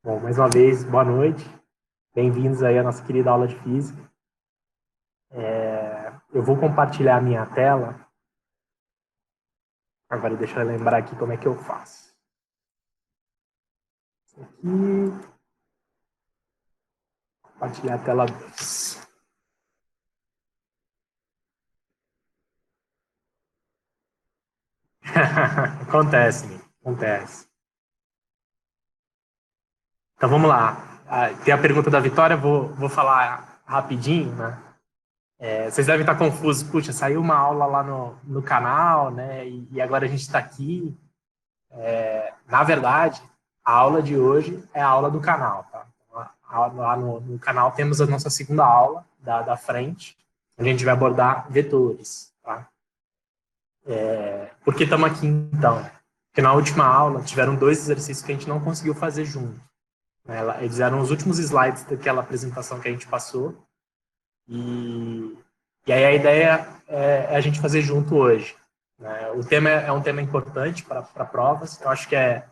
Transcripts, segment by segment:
Bom, mais uma vez, boa noite. Bem-vindos aí à nossa querida aula de física. Eu vou compartilhar a minha tela. Agora, deixa eu lembrar aqui como é que eu faço. Isso aqui. Compartilhar a tela 2. Acontece. Então, vamos lá. Tem a pergunta da Vitória, vou falar rapidinho, né? Vocês devem estar confusos. Puxa, saiu uma aula lá no canal, né? E agora a gente está aqui. Na verdade, a aula de hoje é a aula do canal, tá? Lá no canal temos a nossa segunda aula da frente, onde a gente vai abordar vetores, tá? Por que estamos aqui, então? Porque na última aula tiveram 2 exercícios que a gente não conseguiu fazer junto, né? Eles eram os últimos slides daquela apresentação que a gente passou, e aí a ideia é a gente fazer junto hoje, né? O tema é um tema importante para provas, eu acho que é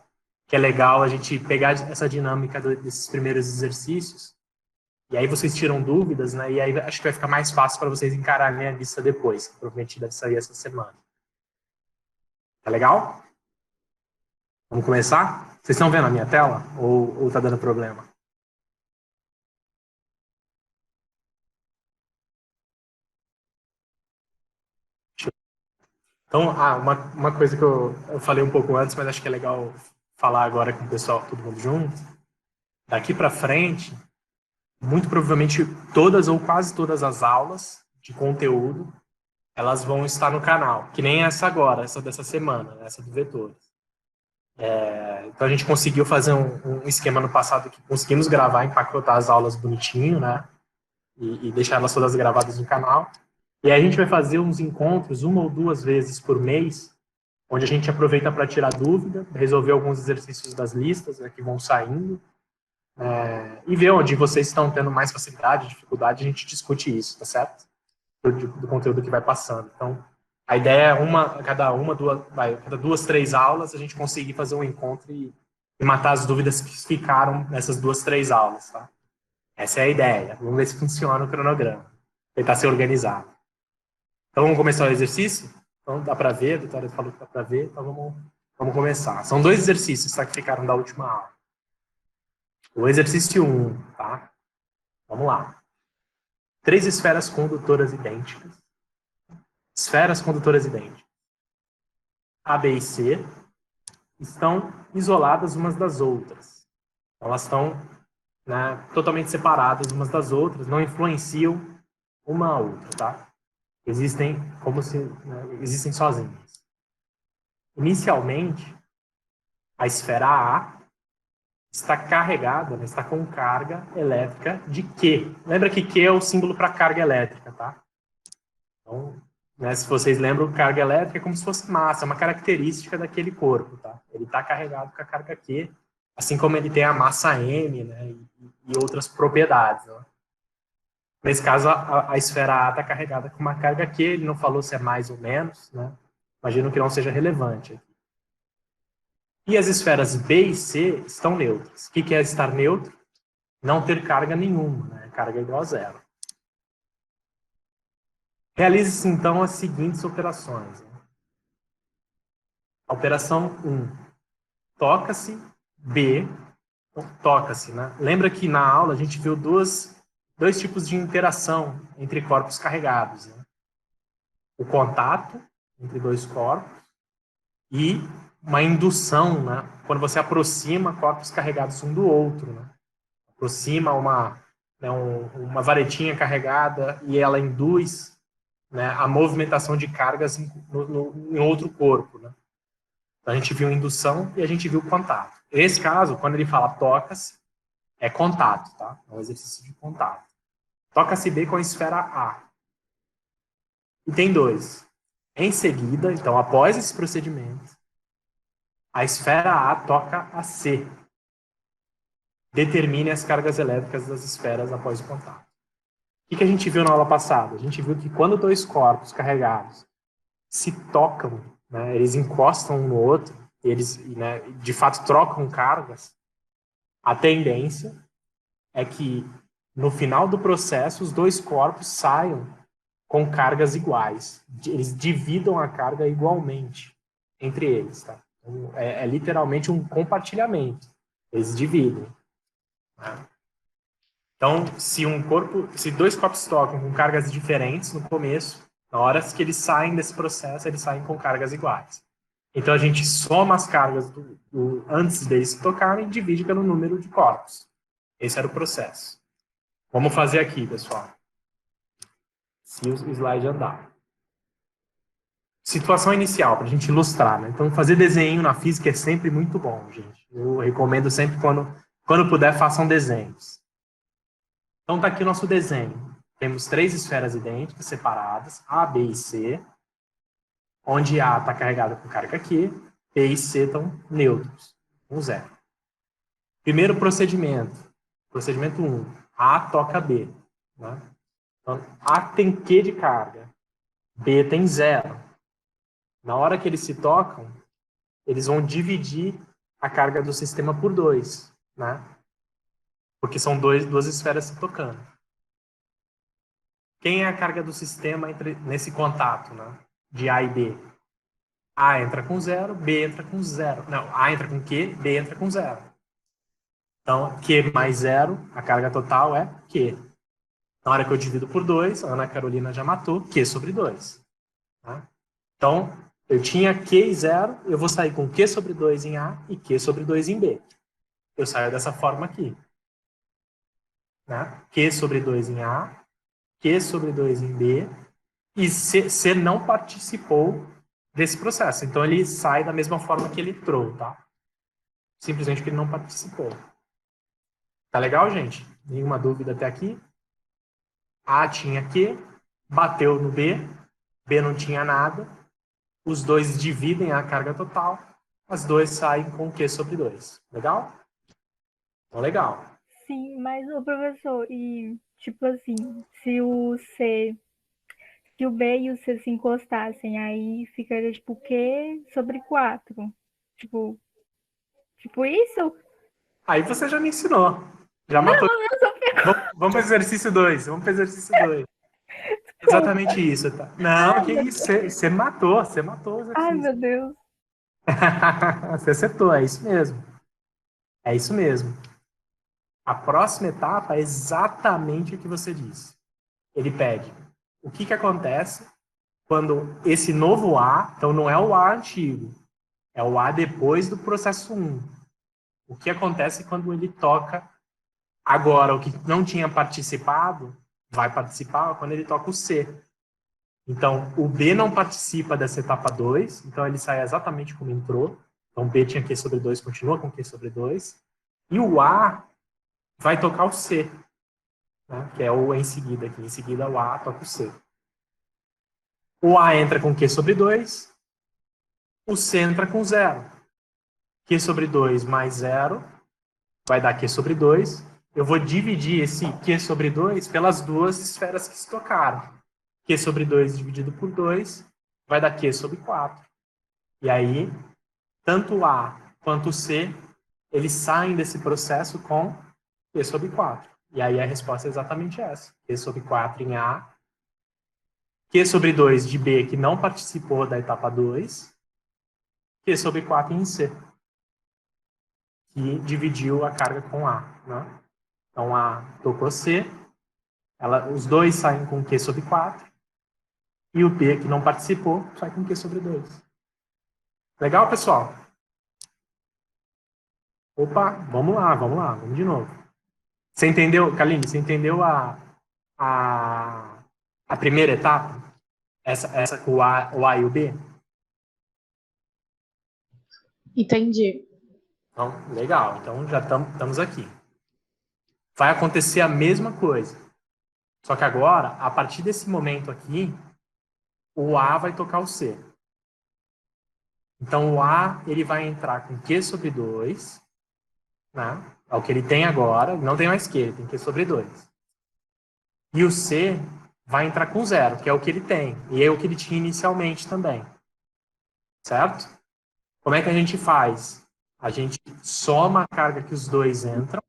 legal a gente pegar essa dinâmica desses primeiros exercícios, e aí vocês tiram dúvidas, né? E aí acho que vai ficar mais fácil para vocês encararem a lista depois, que provavelmente deve sair essa semana. Tá legal? Vamos começar? Vocês estão vendo a minha tela? Ou tá dando problema? Então, uma coisa que eu falei um pouco antes, mas acho que é legal falar agora com o pessoal, todo mundo junto. Daqui para frente, muito provavelmente todas ou quase todas as aulas de conteúdo, elas vão estar no canal, que nem essa agora, essa dessa semana, né, essa do Vetores. Então a gente conseguiu fazer um esquema no passado que conseguimos gravar, empacotar as aulas bonitinho, né, e deixar elas todas gravadas no canal. E aí a gente vai fazer uns encontros, 1 ou 2 vezes por mês, onde a gente aproveita para tirar dúvida, resolver alguns exercícios das listas, né, que vão saindo, e ver onde vocês estão tendo mais facilidade, dificuldade, a gente discute isso, tá certo? Do conteúdo que vai passando. Então, a ideia é cada 2, 3 aulas, a gente conseguir fazer um encontro e matar as dúvidas que ficaram nessas 2, 3 aulas, tá? Essa é a ideia. Vamos ver se funciona o cronograma. Tentar ser organizado. Então, vamos começar o exercício? Então, dá para ver, a Vitória falou que dá para ver, então vamos começar. São 2 exercícios, tá, que ficaram da última aula. O exercício 1, tá? Vamos lá. 3 esferas condutoras idênticas. Esferas condutoras idênticas. A, B e C estão isoladas umas das outras. Elas estão, né, totalmente separadas umas das outras, não influenciam uma a outra, tá? Existem como se, né, existem sozinhas. Inicialmente, a esfera A está carregada, né, está com carga elétrica de Q. Lembra que Q é o símbolo para carga elétrica, tá? Então, né, se vocês lembram, carga elétrica é como se fosse massa, é uma característica daquele corpo, tá? Ele está carregado com a carga Q, assim como ele tem a massa M, né, e outras propriedades, né? Nesse caso, a esfera A está carregada com uma carga Q, ele não falou se é mais ou menos, né? Imagino que não seja relevante. E as esferas B e C estão neutras. O que é estar neutro? Não ter carga nenhuma, né? Carga igual a zero. Realize-se, então, as seguintes operações. Operação 1. Toca-se. B. Toca-se, né? Lembra que na aula a gente viu dois tipos de interação entre corpos carregados, né? O contato entre 2 corpos e uma indução, né? Quando você aproxima corpos carregados um do outro, né? Aproxima uma varetinha carregada e ela induz, né, a movimentação de cargas em outro corpo, né? Então, a gente viu indução e a gente viu contato. Nesse caso, quando ele fala toca-se, é contato, tá? É um exercício de contato. Toca-se B com a esfera A. E tem 2. Em seguida, então, após esse procedimento, a esfera A toca a C. Determine as cargas elétricas das esferas após o contato. O que a gente viu na aula passada? A gente viu que quando 2 corpos carregados se tocam, né, eles encostam um no outro, eles, né, de fato trocam cargas, A tendência é que, no final do processo, os dois corpos saiam com cargas iguais. Eles dividam a carga igualmente entre eles, tá? Então, é literalmente um compartilhamento. Eles dividem. Tá? Então, se dois corpos tocam com cargas diferentes no começo, na hora que eles saem desse processo, eles saem com cargas iguais. Então, a gente soma as cargas antes deles se tocarem e divide pelo número de corpos. Esse era o processo. Vamos fazer aqui, pessoal. Se o slide andar. Situação inicial, para a gente ilustrar, né? Então, fazer desenho na física é sempre muito bom, gente. Eu recomendo sempre, quando puder, façam desenhos. Então, tá aqui o nosso desenho. Temos 3 esferas idênticas, separadas, A, B e C, onde A está carregada com carga Q, B e C estão neutros, com zero. Primeiro procedimento. Procedimento 1. A toca B. Né? Então, A tem Q de carga, B tem zero. Na hora que eles se tocam, eles vão dividir a carga do sistema por 2, né? Porque são duas esferas se tocando. Quem é a carga do sistema nesse contato, né? De A e B? A entra com zero, B entra com zero. Não, A entra com Q, B entra com zero. Então, Q mais zero, a carga total é Q. Na hora que eu divido por 2, a Ana Carolina já matou, Q sobre 2. Tá? Então, eu tinha Q e zero, eu vou sair com Q sobre 2 em A e Q sobre 2 em B. Eu saio dessa forma aqui. Né? Q sobre 2 em A, Q sobre 2 em B, e C não participou desse processo. Então, ele sai da mesma forma que ele entrou, tá? Simplesmente porque ele não participou. Tá legal, gente? Nenhuma dúvida até aqui? A tinha Q, bateu no B, B não tinha nada, os dois dividem a carga total, as duas saem com Q sobre 2. Legal? Então, legal. Sim, mas o professor, e tipo assim, se o B e o C se encostassem, aí ficaria tipo Q sobre 4. Tipo, tipo isso? Aí você já me ensinou. Já Não, matou. eu só fico. Vamos para o exercício 2. Vamos para o exercício 2. Exatamente isso, tá? Não, Ai, que meu isso? Deus. Você matou o Ai, exercício. meu Deus. Você acertou, é isso mesmo. É isso mesmo. A próxima etapa é exatamente o que você disse. Ele pede o que acontece quando esse novo A, então não é o A antigo, é o A depois do processo 1. O que acontece quando ele toca agora, o que não tinha participado, vai participar quando ele toca o C. Então, o B não participa dessa etapa 2, então ele sai exatamente como entrou. Então, B tinha Q sobre 2, continua com Q sobre 2. E o A vai tocar o C, né? Que é o em seguida aqui. Em seguida, o A toca o C. O A entra com Q sobre 2, o C entra com 0. Q sobre 2 mais 0 vai dar Q sobre 2. Eu vou dividir esse Q sobre 2 pelas duas esferas que se tocaram. Q sobre 2 dividido por 2 vai dar Q sobre 4. E aí, tanto o A quanto o C, eles saem desse processo com Q sobre 4. E aí a resposta é exatamente essa. Q sobre 4 em A, Q sobre 2 de B, que não participou da etapa 2, Q sobre 4 em C, que dividiu a carga com A. Né? Então, A tocou C, os dois saem com Q sobre 4, e o B, que não participou, sai com Q sobre 2. Legal, pessoal? Opa, vamos de novo. Você entendeu, Kaline, você entendeu a, a primeira etapa? Essa com o A e o B? Entendi. Então, legal. Então, já estamos aqui. Vai acontecer a mesma coisa. Só que agora, a partir desse momento aqui, o A vai tocar o C. Então, o A ele vai entrar com Q sobre 2, né? É o que ele tem agora, não tem mais Q, ele tem Q sobre 2. E o C vai entrar com 0, que é o que ele tem. E é o que ele tinha inicialmente também. Certo? Como é que a gente faz? a gente soma a carga que os dois entram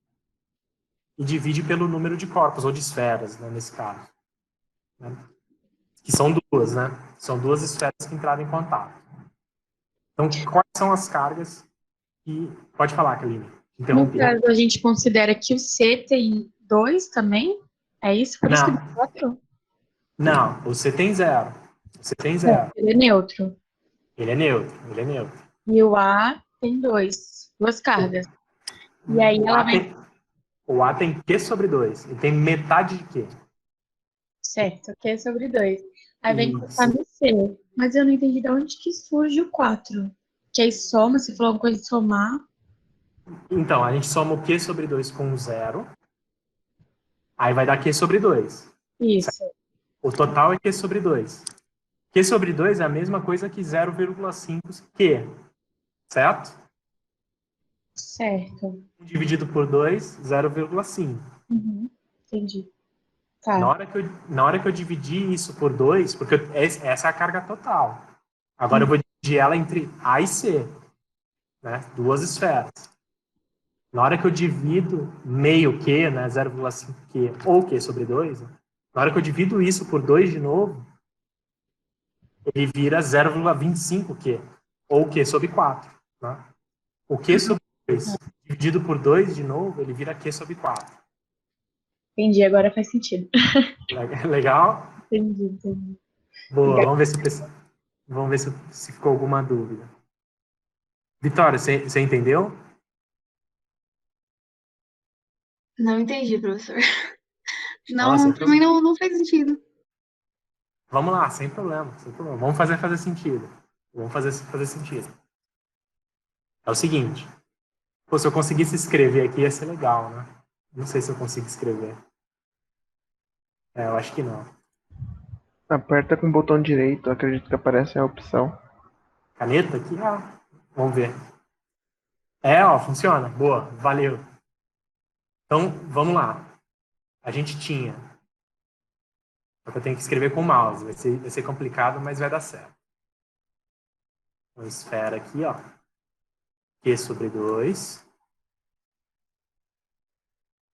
e divide pelo número de corpos, ou de esferas, né, nesse caso. Né? Que são duas, né? São duas esferas que entraram em contato. Então, quais são as cargas que... Pode falar, Kaline. No Interrompi. caso, a gente considera que o C tem 2 também? É isso? Por isso que dá Não, 4? não. Você tem zero. Você tem zero. Ele é neutro. Ele é neutro. Ele é neutro. E o A tem 2. Duas cargas. E aí O ela A vai... tem, o A tem Q sobre 2. Ele tem metade de Q. Certo, Q é sobre 2. Aí vem encostar Isso. no C. Mas eu não entendi de onde que surge o 4. Que aí soma, você falou alguma coisa de somar. Então, a gente soma o Q sobre 2 com zero. Aí vai dar Q sobre 2. Isso. O total é Q sobre 2. Q sobre 2 é a mesma coisa que 0,5 Q. Certo? Certo. Dividido por 2, 0,5. Uhum. Entendi. Na Tá. hora que eu dividi isso por 2, porque essa é a carga total. Agora eu vou dividir ela entre A e C, né? Duas esferas. Na hora que eu divido meio Q, né? 0,5 Q ou Q sobre 2, né? Na hora que eu divido isso por 2 de novo, ele vira 0,25 Q ou Q sobre 4. Né? O Q sobre 2 dividido por 2 de novo, ele vira Q sobre 4. Entendi, agora faz sentido. Legal? Entendi. Boa, Obrigada. vamos ver se ficou alguma dúvida. Vitória, você entendeu? Não entendi, professor. Nossa, Não, pra mim não faz sentido. vamos lá, sem problema, sem problema. Vamos fazer sentido. Vamos fazer sentido. É o seguinte. Pô, se eu conseguisse escrever aqui, ia ser legal, né? Não sei se eu consigo escrever. Eu acho que não. Aperta com o botão direito, acredito que aparece a opção. Caneta aqui? Ah, vamos ver. Ó, funciona. Boa, valeu. Então, vamos lá. A gente tinha. Só que eu tenho que escrever com o mouse. Vai ser complicado, mas vai dar certo. Uma esfera aqui, ó. Q sobre 2.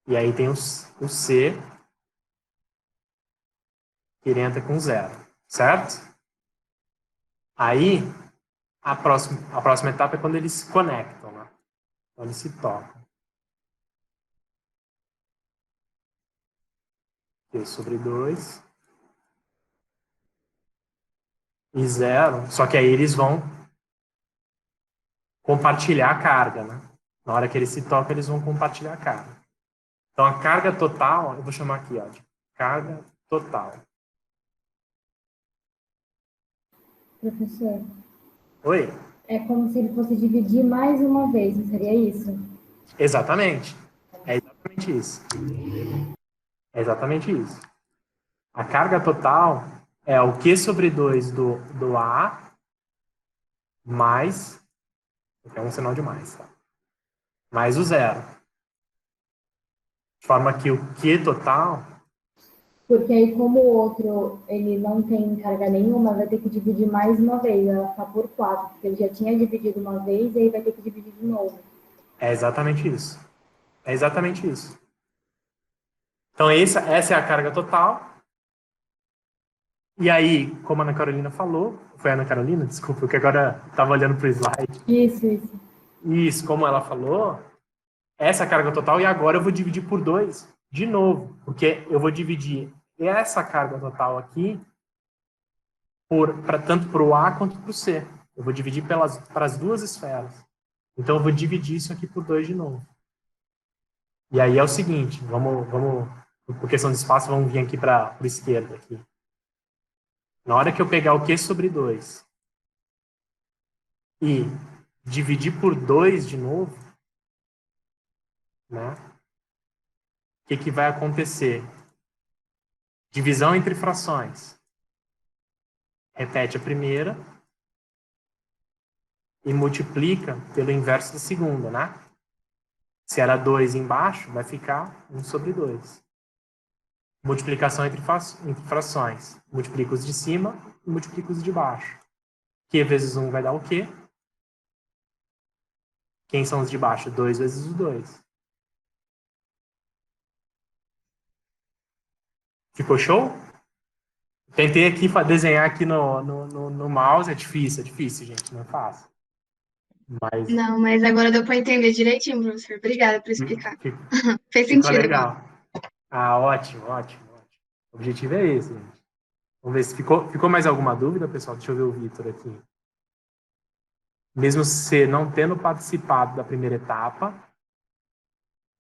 E aí tem o C, que ele entra com zero. Certo? Aí, a próxima etapa é quando eles se conectam, né? Quando eles se tocam. Q sobre 2. E zero. Só que aí eles vão compartilhar a carga, né? Na hora que eles se tocam, eles vão compartilhar a carga. Então, a carga total, eu vou chamar aqui, ó, de carga total. Professor, Oi? é como se ele fosse dividir mais uma vez, não seria isso? Exatamente. É exatamente isso. É exatamente isso. A carga total é o Q sobre 2 do A mais, é um sinal de mais, tá? Mais o zero. De forma que o Q total Porque aí, como o outro ele não tem carga nenhuma, vai ter que dividir mais uma vez, vai ficar por 4, porque ele já tinha dividido uma vez e aí vai ter que dividir de novo. é exatamente isso. É exatamente isso. Então, essa é a carga total. E aí, como a Ana Carolina falou, foi a Ana Carolina, desculpa, porque agora estava olhando para o slide. Isso. Isso, como ela falou, essa é a carga total e agora eu vou dividir por 2 de novo, porque eu vou dividir essa carga total aqui tanto para o A quanto para o C. Eu vou dividir para as duas esferas. Então, eu vou dividir isso aqui por 2 de novo. E aí é o seguinte, por questão de espaço, vamos vir aqui para a esquerda. Aqui. Na hora que eu pegar o Q sobre 2 e dividir por 2 de novo, né? O que vai acontecer? Divisão entre frações. Repete a primeira e multiplica pelo inverso da segunda, né? Se era 2 embaixo, vai ficar 1 sobre 2. Multiplicação entre frações. Multiplica os de cima e multiplica os de baixo. Q vezes 1 vai dar o quê? Quem são os de baixo? 2 vezes o 2. Ficou show? Tentei aqui desenhar aqui no mouse. É difícil, gente. Não é fácil. Mas Não, mas agora deu para entender direitinho, professor. Obrigada por explicar. Fez ficou sentido. legal. Ah, ótimo, ótimo, ótimo. O objetivo é esse, gente. Vamos ver se ficou mais alguma dúvida, pessoal? Deixa eu ver o Vitor aqui. Mesmo C não tendo participado da primeira etapa,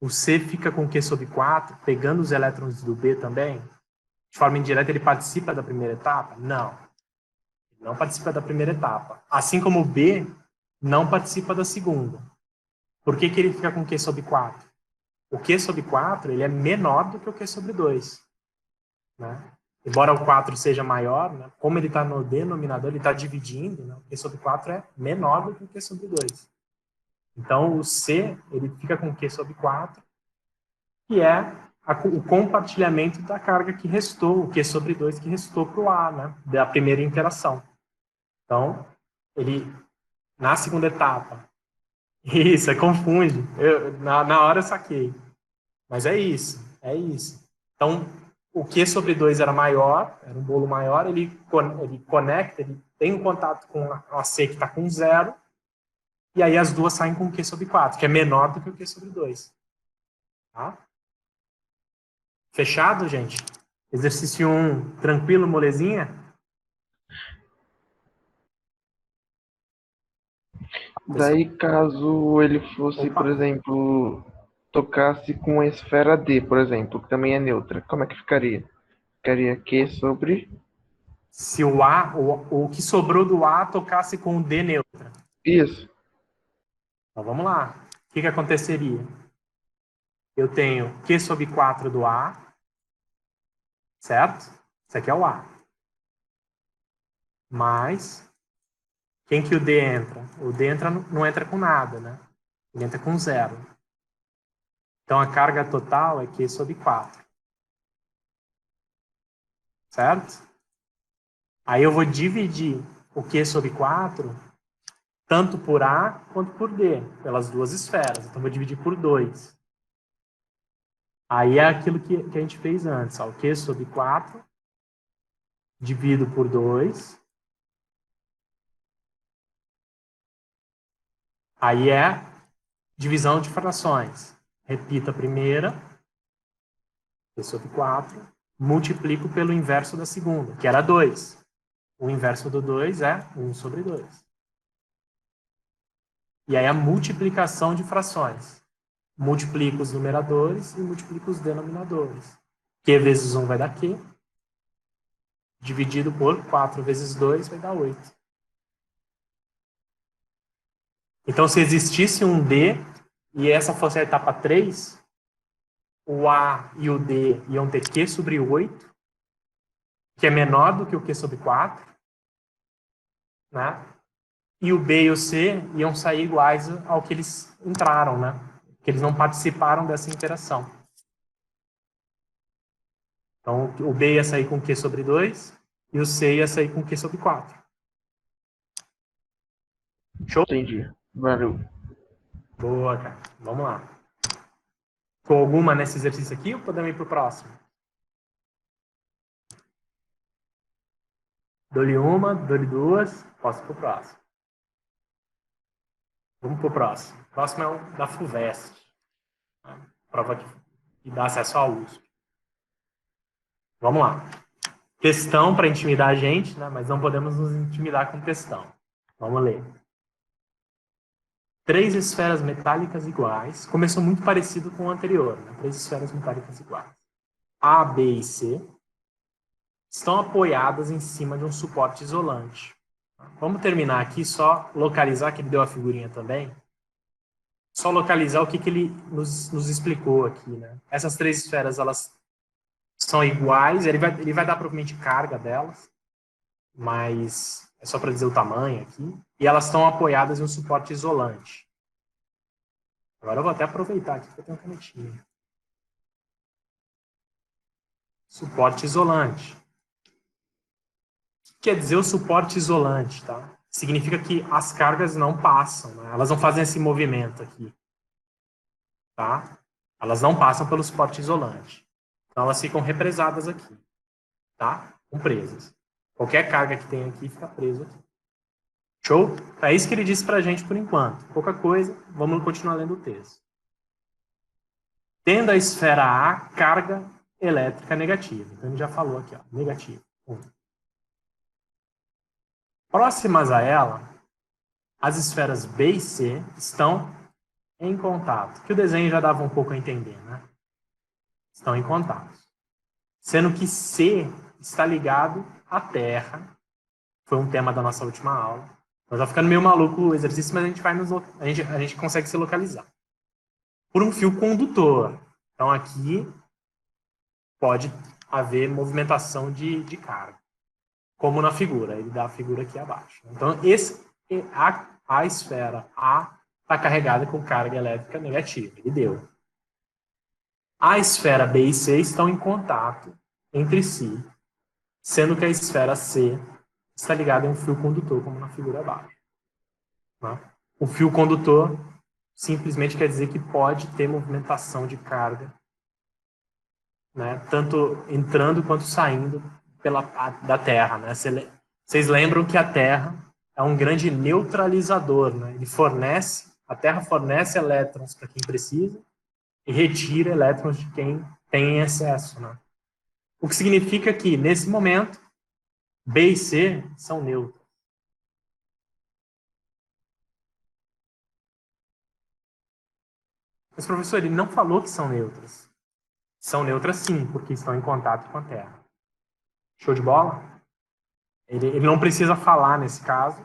o C fica com Q sobre 4, pegando os elétrons do B também? De forma indireta, ele participa da primeira etapa? Não. Ele não participa da primeira etapa. Assim como o B não participa da segunda. Por que ele fica com Q sobre 4? O Q sobre 4 ele é menor do que o Q sobre 2. Né? Embora o 4 seja maior, né? Como ele está no denominador, ele está dividindo, né? O Q sobre 4 é menor do que o Q sobre 2. Então, o C ele fica com o Q sobre 4, que é o compartilhamento da carga que restou, o Q sobre 2 que restou para o A, né? Da primeira interação. Então, ele, na segunda etapa, isso, confunde. Na hora eu saquei. Mas é isso, é isso. Então, o Q sobre 2 era maior, era um bolo maior, ele conecta, ele tem um contato com a C que está com 0, e aí as duas saem com o Q sobre 4, que é menor do que o Q sobre 2. Tá? Fechado, gente? Exercício 1, tranquilo, molezinha? Daí, caso ele fosse, Opa. por exemplo, tocasse com a esfera D, por exemplo, que também é neutra, como é que ficaria? Ficaria Q sobre... Se o A, o que sobrou do A tocasse com o D neutra. Isso. Então vamos lá. O que aconteceria? Eu tenho Q sobre 4 do A, certo? Isso aqui é o A. Mas, quem que o D entra? O D não entra com nada, né? Ele entra com 0. Então, a carga total é Q sobre 4. Certo? Aí eu vou dividir o Q sobre 4 tanto por A quanto por D, pelas duas esferas. Então, eu vou dividir por 2. Aí é aquilo que a gente fez antes. Ó, o Q sobre 4 divido por 2. Aí é divisão de frações. Repito a primeira, Q sobre 4, multiplico pelo inverso da segunda, que era 2. O inverso do 2 é 1 sobre 2. E aí a multiplicação de frações. Multiplico os numeradores e multiplico os denominadores. Q vezes 1 vai dar Q. Dividido por 4 vezes 2 vai dar 8. Então, se existisse um D e essa fosse a etapa 3, o A e o D iam ter Q sobre 8, que é menor do que o Q sobre 4, né? E o B e o C iam sair iguais ao que eles entraram, né? Que eles não participaram dessa interação. Então, o B ia sair com Q sobre 2 e o C ia sair com Q sobre 4. Show? Entendi. Valeu. Boa, cara. Vamos lá. Com alguma nesse exercício aqui ou podemos ir para o próximo? Dou-lhe uma, dou-lhe duas, posso ir para o próximo. Vamos para o próximo. O próximo é o da FUVEST. Prova que dá acesso à USP. Vamos lá. Textão para intimidar a gente, né? Mas não podemos nos intimidar com textão. Vamos ler. 3 esferas metálicas iguais. Começou muito parecido com o anterior, né? 3 esferas metálicas iguais. A, B e C estão apoiadas em cima de um suporte isolante. Vamos terminar aqui, só localizar, que ele deu a figurinha também. Só localizar o que ele nos explicou aqui, né? Essas 3 esferas, elas são iguais, ele vai dar provavelmente carga delas, mas é só para dizer o tamanho aqui. E elas estão apoiadas em um suporte isolante. Agora eu vou até aproveitar aqui, porque eu tenho uma canetinha. Suporte isolante. O que quer dizer o suporte isolante, tá? significa que as cargas não passam, né? Elas não fazem esse movimento aqui. Tá? Elas não passam pelo suporte isolante. Então, elas ficam represadas aqui. Tá? Ficam presas. Qualquer carga que tem aqui fica presa aqui. Show? É isso que ele disse pra gente por enquanto. Pouca coisa, vamos continuar lendo o texto. Tendo a esfera A carga elétrica negativa. Então, ele já falou aqui, ó, negativa. 1. Próximas a ela, as esferas B e C estão em contato. Que o desenho já dava um pouco a entender, né? Estão em contato. Sendo que C está ligado à Terra. Foi um tema da nossa última aula. Então tá ficando meio maluco o exercício, mas a gente consegue se localizar. Por um fio condutor. Então aqui pode haver movimentação de carga. Como na figura. Ele dá a figura aqui abaixo. Então a esfera A está carregada com carga elétrica negativa. Ele deu. A esfera B e C estão em contato entre si, sendo que a esfera C está ligada em um fio condutor, como na figura abaixo. Né? O fio condutor simplesmente quer dizer que pode ter movimentação de carga, né? Tanto entrando quanto saindo da Terra. Né? Vocês lembram que a Terra é um grande neutralizador. Né? A Terra fornece elétrons para quem precisa e retira elétrons de quem tem em excesso. Né? O que significa que, nesse momento, B e C são neutros. Mas, professor, ele não falou que são neutras. São neutras sim, porque estão em contato com a Terra. Show de bola? Ele não precisa falar nesse caso,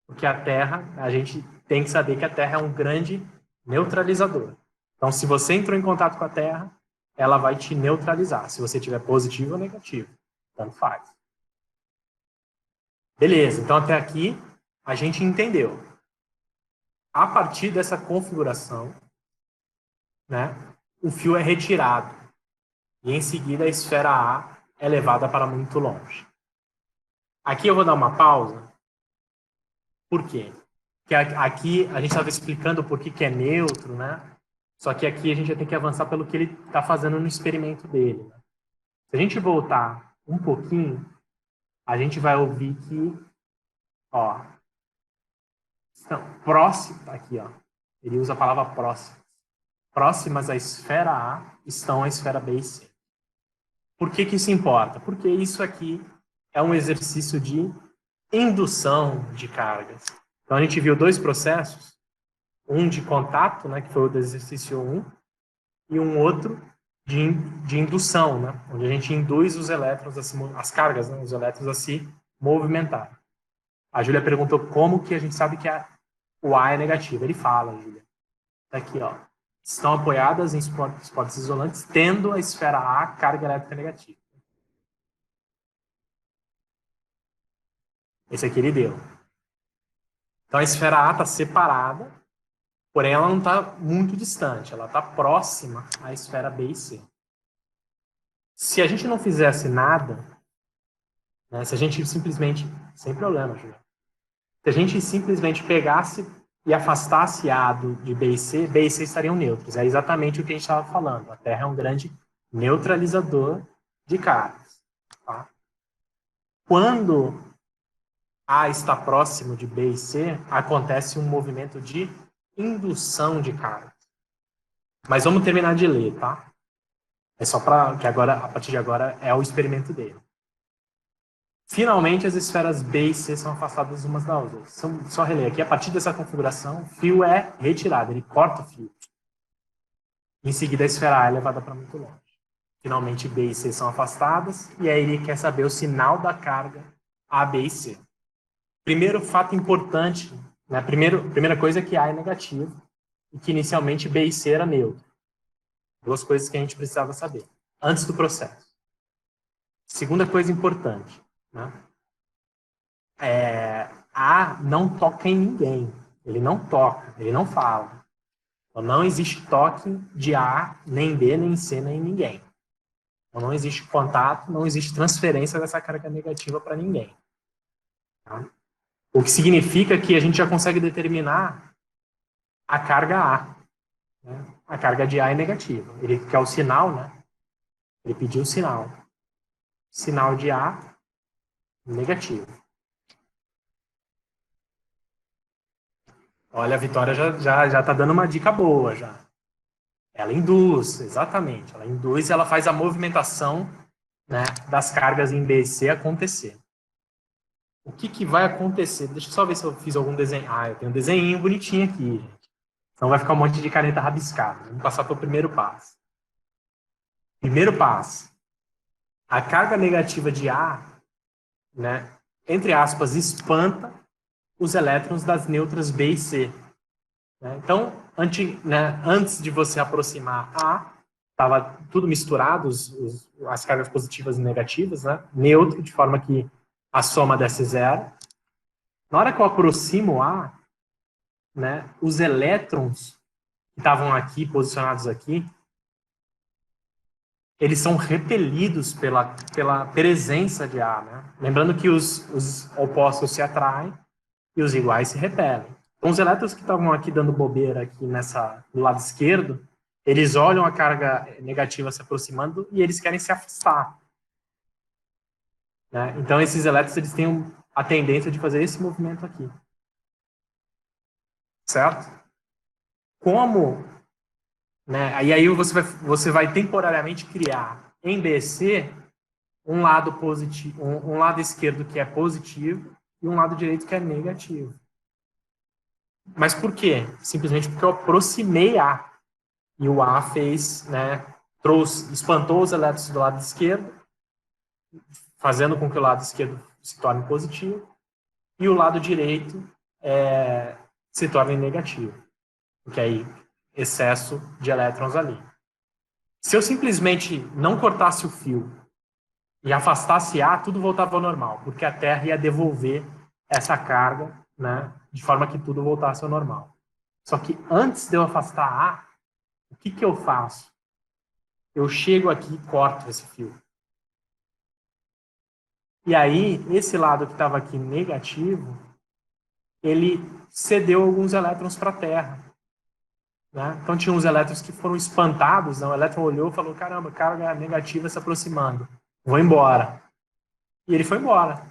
porque a Terra, a gente tem que saber que a Terra é um grande neutralizador. Então, se você entrou em contato com a Terra, ela vai te neutralizar. Se você tiver positivo ou negativo. Tanto faz. Beleza, então até aqui a gente entendeu. A partir dessa configuração, né, o fio é retirado. E em seguida a esfera A é levada para muito longe. Aqui eu vou dar uma pausa. Por quê? Porque aqui a gente estava explicando por que é neutro, né? Só que aqui a gente já tem que avançar pelo que ele está fazendo no experimento dele. Né? Se a gente voltar um pouquinho, a gente vai ouvir que, ó, próximo, aqui, ó, ele usa a palavra próximo. Próximas à esfera A estão a esfera B e C. Por que isso importa? Porque isso aqui é um exercício de indução de cargas. Então a gente viu dois processos, um de contato, né, que foi o do exercício 1, e um outro de indução, né, onde a gente induz os elétrons, as cargas, né, os elétrons a se movimentar. A Júlia perguntou como que a gente sabe que o A é negativo. Ele fala, Júlia. Tá aqui, ó. Estão apoiadas em suportes isolantes, tendo a esfera A carga elétrica negativa. Esse aqui ele deu. Então a esfera A está separada, porém ela não está muito distante, ela está próxima à esfera B e C. Se a gente não fizesse nada, né, se a gente simplesmente, sem problema, Juliano, se a gente simplesmente pegasse e afastasse A de B e C estariam neutros. É exatamente o que a gente estava falando. A Terra é um grande neutralizador de cargas. Tá? Quando A está próximo de B e C, acontece um movimento de indução de cargas. Mas vamos terminar de ler, tá? É só para que agora, a partir de agora, é o experimento dele. Finalmente, as esferas B e C são afastadas umas das outras. Só reler aqui, a partir dessa configuração, o fio é retirado, ele corta o fio. Em seguida, a esfera A é levada para muito longe. Finalmente, B e C são afastadas, e aí ele quer saber o sinal da carga A, B e C. Primeiro fato importante, né? Primeira coisa é que A é negativo, e que inicialmente B e C era neutro. Duas coisas que a gente precisava saber, antes do processo. Segunda coisa importante, né? A não toca em ninguém. Ele não toca, ele não fala. Então, não existe toque de A, nem B, nem C, nem ninguém. Então, não existe contato, não existe transferência dessa carga negativa para ninguém. Tá? O que significa que a gente já consegue determinar a carga A. Né? A carga de A é negativa. Ele quer o sinal, né? Ele pediu o sinal. Sinal de A, negativo. Olha, a Vitória já está dando uma dica boa, já. Ela induz, exatamente. Ela induz e ela faz a movimentação, né, das cargas em B e C acontecer. O que vai acontecer? Deixa eu só ver se eu fiz algum desenho. Ah, eu tenho um desenho bonitinho aqui, gente. Então vai ficar um monte de caneta rabiscada. Vamos passar para o primeiro passo. Primeiro passo. A carga negativa de A, né, entre aspas, espanta os elétrons das nêutrons B e C. Né? Então, antes de você aproximar A, estava tudo misturado, as cargas positivas e negativas, né? Neutro, de forma que a soma desse zero. Na hora que eu aproximo A, né, os elétrons que estavam aqui, posicionados aqui, eles são repelidos pela presença de A. Né? Lembrando que os opostos se atraem e os iguais se repelem. Então, os elétrons que estavam aqui dando bobeira aqui no lado esquerdo, eles olham a carga negativa se aproximando e eles querem se afastar. Né? Então, esses elétrons eles têm a tendência de fazer esse movimento aqui. Certo? Como? Né? E aí você vai temporariamente criar em BC um lado positivo, um lado esquerdo que é positivo e um lado direito que é negativo. Mas por quê? Simplesmente porque eu aproximei A. E o A fez, né, espantou os elétrons do lado esquerdo, fazendo com que o lado esquerdo se torne positivo, e o lado direito se torne negativo. Porque aí, excesso de elétrons ali. Se eu simplesmente não cortasse o fio e afastasse A, tudo voltava ao normal, porque a Terra ia devolver essa carga, né, de forma que tudo voltasse ao normal. Só que antes de eu afastar A, o que eu faço? Eu chego aqui e corto esse fio. E aí, esse lado que estava aqui negativo, ele cedeu alguns elétrons para a Terra. Né? Então, tinha uns elétrons que foram espantados. Né? O elétron olhou e falou, caramba, carga negativa se aproximando. Vou embora. E ele foi embora.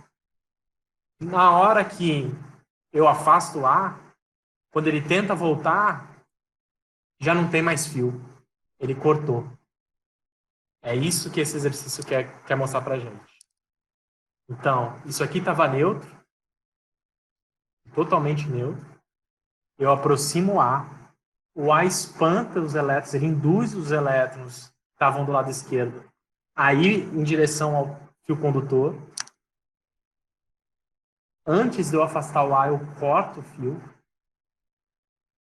Na hora que eu afasto A, quando ele tenta voltar, já não tem mais fio. Ele cortou. É isso que esse exercício quer mostrar pra gente. Então, isso aqui estava neutro, totalmente neutro. Eu aproximo A. O A espanta os elétrons, ele induz os elétrons que estavam do lado esquerdo a ir em direção ao fio condutor. Antes de eu afastar o A, eu corto o fio.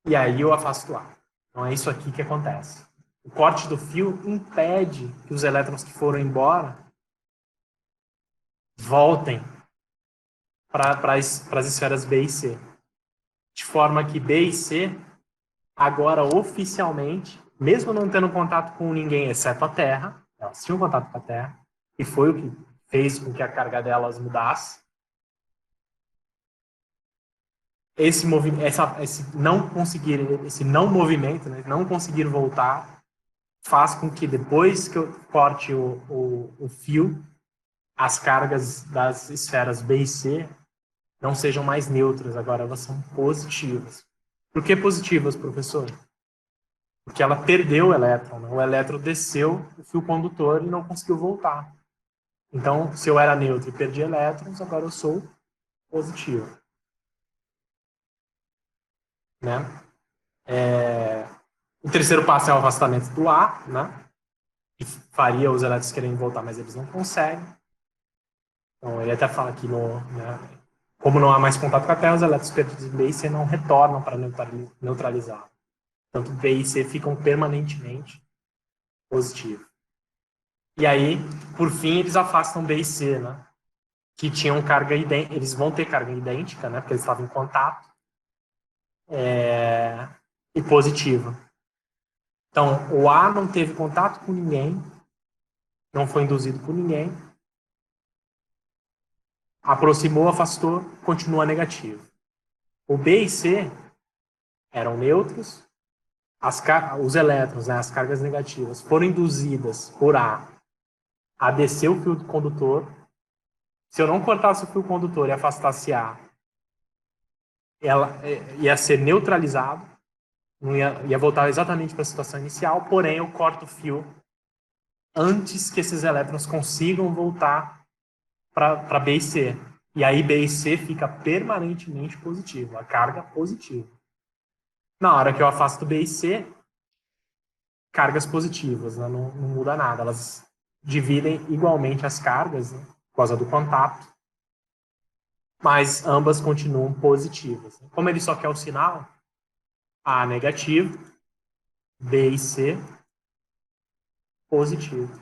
E aí eu afasto o A. Então é isso aqui que acontece. O corte do fio impede que os elétrons que foram embora voltem para as esferas B e C. De forma que B e C, agora oficialmente, mesmo não tendo contato com ninguém exceto a Terra, elas tinham contato com a Terra, e foi o que fez com que a carga delas mudasse. Esse não movimento, né, não conseguir voltar, faz com que depois que eu corte o fio, as cargas das esferas B e C não sejam mais neutras, agora elas são positivas. Por que positivas, professor? Porque ela perdeu o elétron, né? O elétron desceu o fio condutor e não conseguiu voltar. Então, se eu era neutro e perdi elétrons, agora eu sou positivo. Né? O terceiro passo é o afastamento do A, né? Que faria os elétrons quererem voltar, mas eles não conseguem. Então, ele até fala que como não há mais contato com a Terra, os elétrons perdidos em B e C não retornam para neutralizar. Tanto B e C ficam permanentemente positivos. E aí, por fim, eles afastam B e C, né? Que tinham carga idêntica. Eles vão ter carga idêntica, né? Porque eles estavam em contato. E positiva. Então, o A não teve contato com ninguém, não foi induzido por ninguém. aproximou, afastou, continua negativo. O B e C eram neutros, os elétrons, né, as cargas negativas, foram induzidas por a descer o fio condutor. Se eu não cortasse o fio condutor e afastasse A, ela ia ser neutralizado, não ia voltar exatamente para a situação inicial, porém eu corto o fio antes que esses elétrons consigam voltar para B e C. E aí B e C fica permanentemente positivo, a carga positiva. Na hora que eu afasto B e C, cargas positivas, né? Não muda nada, elas dividem igualmente as cargas, né, por causa do contato, mas ambas continuam positivas. Como ele só quer o sinal, A negativo, B e C positivo.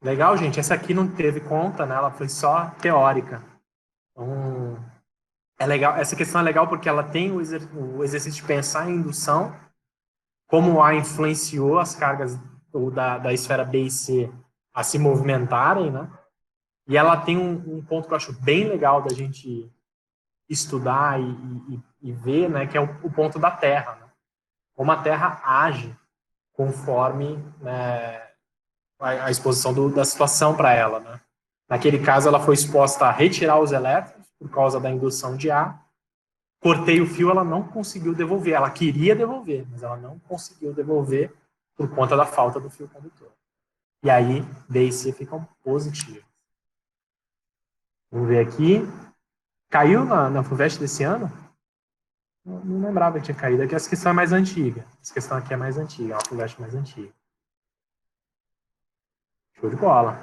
Legal, gente? Essa aqui não teve conta, né? Ela foi só teórica. Então, é legal. Essa questão é legal porque ela tem o exercício de pensar em indução, como o A influenciou as cargas da esfera B e C a se movimentarem, né? E ela tem um ponto que eu acho bem legal da gente estudar e ver, né? Que é o ponto da Terra, né? Como a Terra age conforme, né, a exposição da situação para ela, né? Naquele caso, ela foi exposta a retirar os elétrons por causa da indução de A. Cortei o fio, ela não conseguiu devolver. Ela queria devolver, mas ela não conseguiu devolver por conta da falta do fio condutor. E aí, B e C ficam positivos. Vamos ver aqui. Caiu na FUVEST desse ano? Não lembrava que tinha caído. Aqui essa questão é mais antiga. Essa questão aqui é mais antiga, é uma FUVEST mais antiga. Show de bola.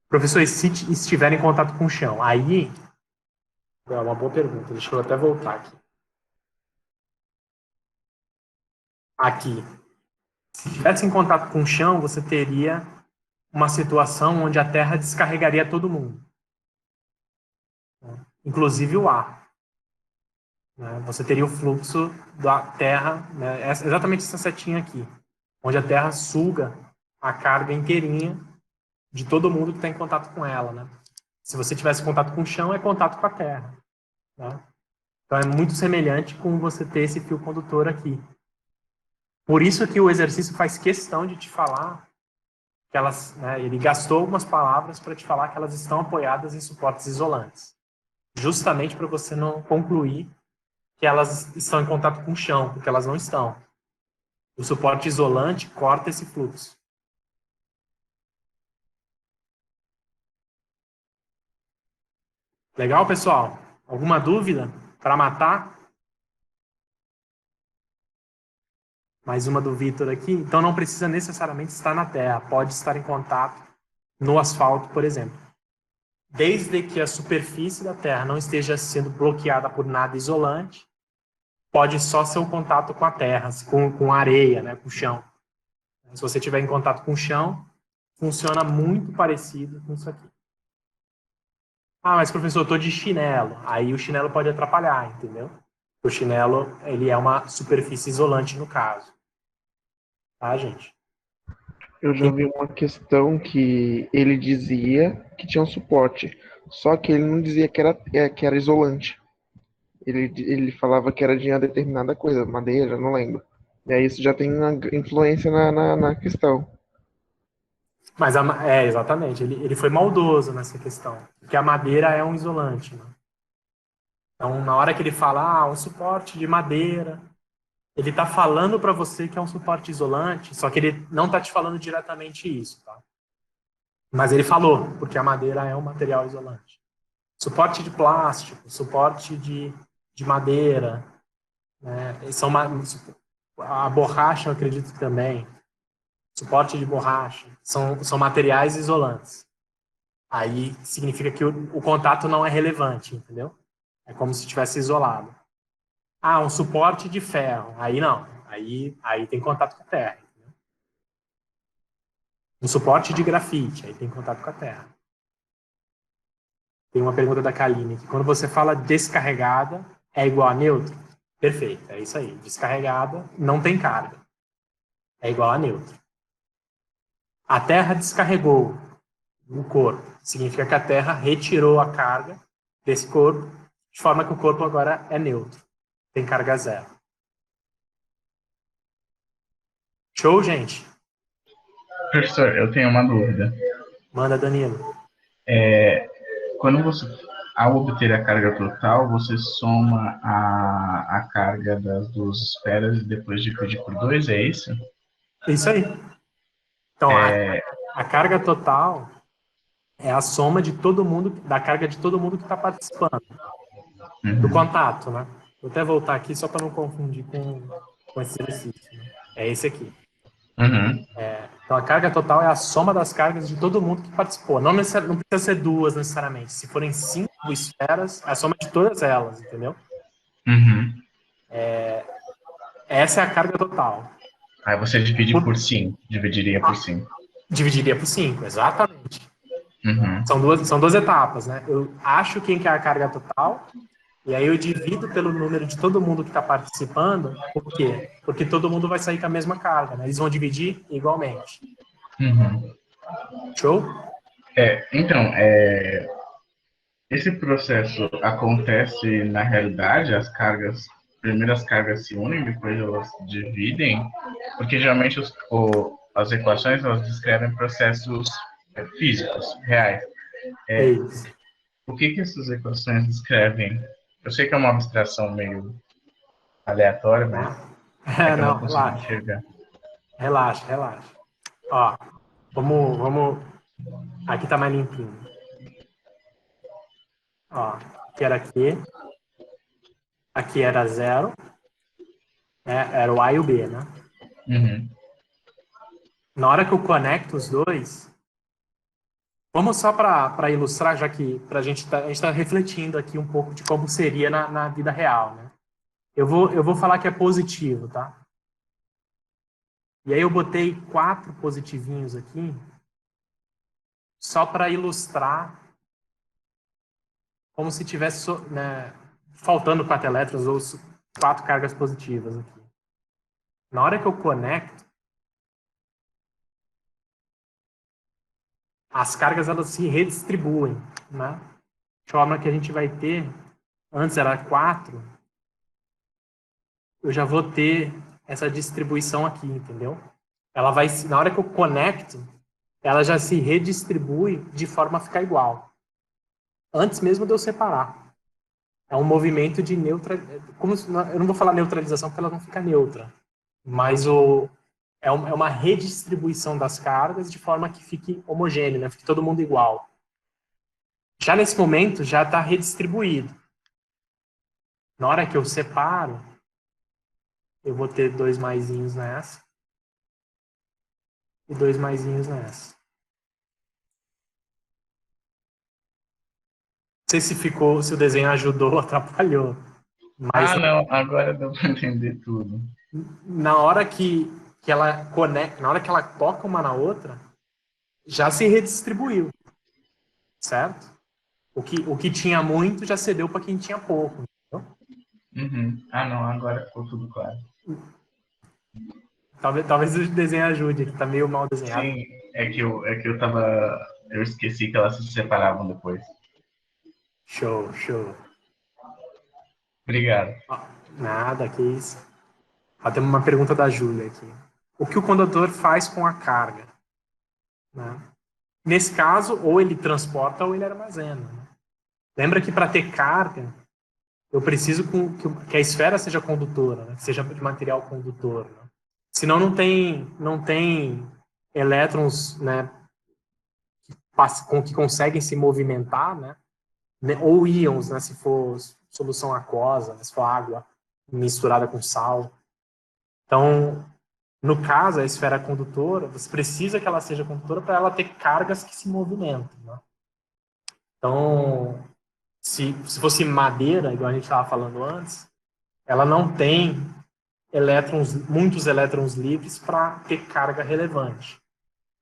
Professor, e se estiver em contato com o chão? Aí, é uma boa pergunta. Deixa eu até voltar aqui. Aqui. Se estivesse em contato com o chão, você teria uma situação onde a Terra descarregaria todo mundo. Inclusive o ar. Você teria o fluxo da Terra, né, exatamente essa setinha aqui, onde a Terra suga a carga inteirinha de todo mundo que está em contato com ela. Né? Se você tivesse contato com o chão, é contato com a Terra. Né? Então é muito semelhante com você ter esse fio condutor aqui. Por isso que o exercício faz questão de te falar que elas, né, ele gastou algumas palavras para te falar que elas estão apoiadas em suportes isolantes. Justamente para você não concluir que elas estão em contato com o chão, porque elas não estão. O suporte isolante corta esse fluxo. Legal, pessoal? Alguma dúvida para matar? Mais uma do Vitor aqui. Então não precisa necessariamente estar na terra, pode estar em contato no asfalto, por exemplo. Desde que a superfície da terra não esteja sendo bloqueada por nada isolante, pode só ser o contato com a terra, com a areia, né, com o chão. Se você estiver em contato com o chão, funciona muito parecido com isso aqui. Ah, mas professor, eu estou de chinelo. Aí o chinelo pode atrapalhar, entendeu? O chinelo, ele é uma superfície isolante no caso. Tá, gente? Eu já vi uma questão que ele dizia que tinha um suporte, só que ele não dizia que era isolante. Ele falava que era de uma determinada coisa, madeira, não lembro. E aí isso já tem uma influência na questão. Mas, exatamente, ele foi maldoso nessa questão, porque a madeira é um isolante. Né? Então, na hora que ele fala, um suporte de madeira, ele está falando para você que é um suporte isolante, só que ele não está te falando diretamente isso, tá? Mas ele falou, porque a madeira é um material isolante. Suporte de plástico, suporte de madeira, né? A borracha, eu acredito que também. Suporte de borracha. São materiais isolantes. Aí significa que o contato não é relevante, entendeu? É como se estivesse isolado. Um suporte de ferro. Aí não. Aí tem contato com a terra. Entendeu? Um suporte de grafite. Aí tem contato com a terra. Tem uma pergunta da Kaline, que quando você fala descarregada, é igual a neutro? Perfeito, é isso aí. Descarregada não tem carga. É igual a neutro. A terra descarregou. o corpo. Significa que a Terra retirou a carga desse corpo, de forma que o corpo agora é neutro, tem carga zero. Show, gente? Professor, eu tenho uma dúvida. Manda, Danilo. Quando você, ao obter a carga total, você soma a carga das duas esferas e depois divide por 2, é isso? Isso aí. Então, a carga total é a soma de todo mundo, da carga de todo mundo que está participando do contato, né? Vou até voltar aqui só para não confundir com esse exercício. Né? É esse aqui. Uhum. Então, a carga total é a soma das cargas de todo mundo que participou. Não precisa ser duas, necessariamente. Se forem 5 esferas, é a soma de todas elas, entendeu? Uhum. Essa é a carga total. Aí você divide por 5, dividiria por 5. Dividiria por 5, exatamente. Uhum. São duas etapas, né? Eu acho quem que é a carga total, e aí eu divido pelo número de todo mundo que está participando. Por quê? Porque todo mundo vai sair com a mesma carga, né? Eles vão dividir igualmente. Uhum. Show? Então, esse processo acontece na realidade, primeiro as cargas se unem, depois elas dividem, porque geralmente as equações elas descrevem processos físicos, reais. É isso. O que essas equações descrevem? Eu sei que é uma abstração meio aleatória, mas é que eu não Não, consigo relaxa. enxergar. Relaxa. Ó, vamos... Aqui tá mais limpinho. Ó, aqui era aqui. Aqui era 0. Era o A e o B, né? Uhum. Na hora que eu conecto os dois, vamos só para ilustrar, já que a gente está refletindo aqui um pouco de como seria na vida real, né? Eu vou falar que é positivo, tá? E aí eu botei 4 positivinhos aqui, só para ilustrar como se tivesse, né, faltando 4 elétrons ou 4 cargas positivas aqui. Na hora que eu conecto, as cargas elas se redistribuem, né? De forma que a gente vai ter, antes era 4, eu já vou ter essa distribuição aqui, entendeu? Ela vai, na hora que eu conecto, ela já se redistribui de forma a ficar igual. Antes mesmo de eu separar. É um movimento de eu não vou falar neutralização porque ela não fica neutra, mas é uma redistribuição das cargas de forma que fique homogêneo, né? Fique todo mundo igual. Já nesse momento, já está redistribuído. Na hora que eu separo, eu vou ter 2 maisinhos nessa e 2 maisinhos nessa. Não sei se o desenho ajudou ou atrapalhou. Mas Não, agora deu para entender tudo. na hora que ela conecta, na hora que ela toca uma na outra, já se redistribuiu, certo? O que tinha muito já cedeu para quem tinha pouco, entendeu? Uhum. Não, agora ficou tudo claro. Talvez o desenho ajude, que tá meio mal desenhado. Sim, eu esqueci que elas se separavam depois. Show. Obrigado. Nada, que isso. Temos uma pergunta da Júlia aqui. O que o condutor faz com a carga? Né? Nesse caso, ou ele transporta ou ele armazena. Né? Lembra que para ter carga, eu preciso que a esfera seja condutora, né? Que seja de material condutor. Né? Senão não tem elétrons, né, que conseguem se movimentar, né? Ou íons, né, se for solução aquosa, né, se for água misturada com sal. Então, no caso, a esfera condutora, você precisa que ela seja condutora para ela ter cargas que se movimentam. Né? Então, se fosse madeira, igual a gente estava falando antes, ela não tem muitos elétrons livres para ter carga relevante.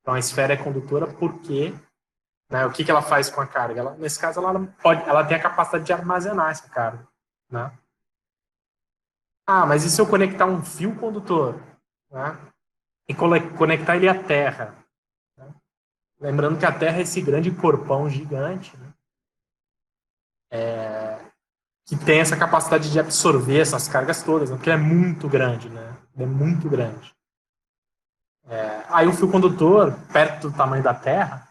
Então, a esfera é condutora porque, né, o que ela faz com a carga? Nesse caso, ela tem a capacidade de armazenar essa carga. Né? Mas e se eu conectar um fio condutor? Né? E conectar ele à terra? Né? Lembrando que a Terra é esse grande corpão gigante, né? Que tem essa capacidade de absorver essas cargas todas, né? Porque ele é muito grande, né? Ele é muito grande. Aí o fio condutor, perto do tamanho da Terra,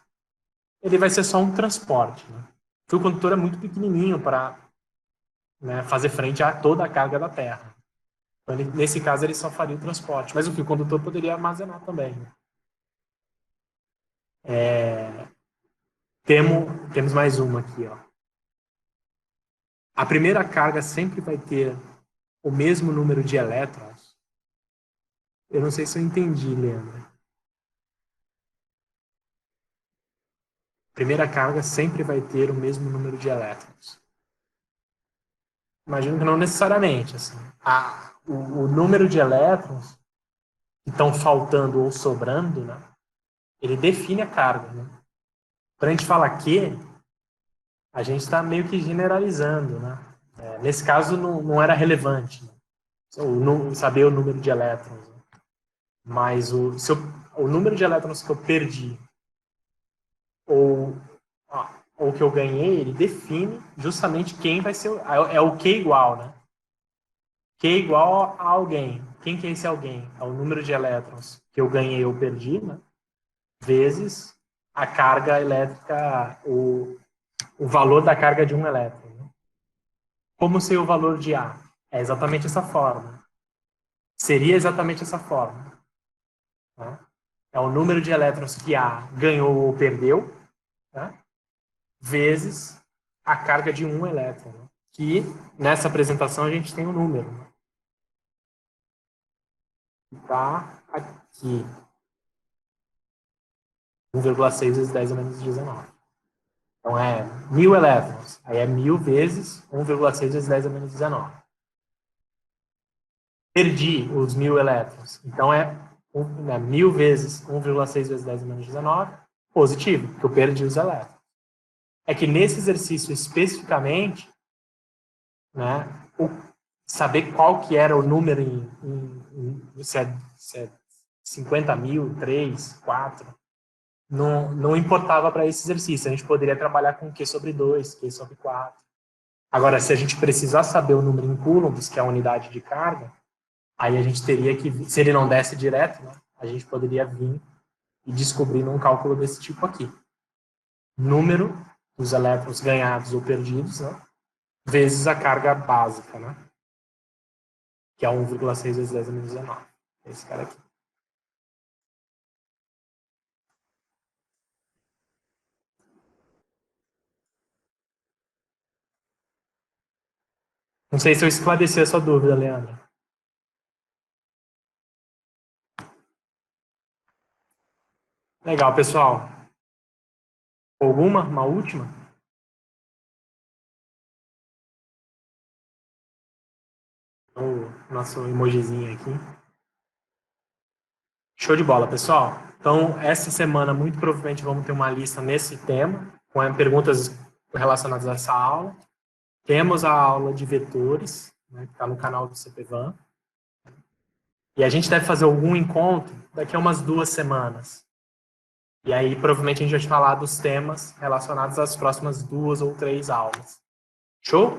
ele vai ser só um transporte, né? O fio condutor é muito pequenininho para, né, fazer frente a toda a carga da Terra. Então, nesse caso, ele só faria o transporte. Mas o fio condutor poderia armazenar também, né? Temos mais uma aqui, ó. A primeira carga sempre vai ter o mesmo número de elétrons. Eu não sei se eu entendi, Leandro. A primeira carga sempre vai ter o mesmo número de elétrons. Imagino que não necessariamente. Assim. O número de elétrons que estão faltando ou sobrando, né, ele define a carga. Né? Quando a gente fala que, a gente está meio que generalizando. Né? Nesse caso, não era relevante, né? Saber o número de elétrons. Né? Mas o número de elétrons que eu perdi ou que eu ganhei, ele define justamente quem vai ser. É o Q igual, né? Q igual a alguém. Quem que é esse alguém? É o número de elétrons que eu ganhei ou perdi, né? Vezes a carga elétrica, o valor da carga de um elétron. Né? Como ser o valor de A? É exatamente essa forma. Seria exatamente essa forma. Né? É o número de elétrons que A ganhou ou perdeu, né? Vezes a carga de um elétron. Né? Que nessa apresentação a gente tem um número. Né? Está aqui. 1,6 vezes 10 a menos 19. Então é 1.000 elétrons. Aí é 1.000 vezes 1,6 vezes 10 a menos 19. Perdi os 1.000 elétrons. Então é 1.000 vezes 1,6 vezes 10 a menos 19. Positivo, porque eu perdi os elétrons. É que nesse exercício especificamente, né, saber qual que era o número se é 50 mil, 3, 4, não importava para esse exercício. A gente poderia trabalhar com Q sobre 2, Q sobre 4. Agora, se a gente precisar saber o número em coulombs, que é a unidade de carga, aí a gente teria que, se ele não desse direto, né, a gente poderia vir e descobrir num cálculo desse tipo aqui. Número dos elétrons ganhados ou perdidos, né, vezes a carga básica, né, que é 1,6 vezes 10 a menos 19. Esse cara aqui. Não sei se eu esclareci a sua dúvida, Leandro. Legal, pessoal. Alguma? Uma última? O nosso emojizinho aqui. Show de bola, pessoal. Então, essa semana, muito provavelmente, vamos ter uma lista nesse tema, com perguntas relacionadas a essa aula. Temos a aula de vetores, né, que está no canal do CPVAN. E a gente deve fazer algum encontro daqui a umas 2 semanas. E aí, provavelmente, a gente vai falar dos temas relacionados às próximas 2 ou 3 aulas. Show?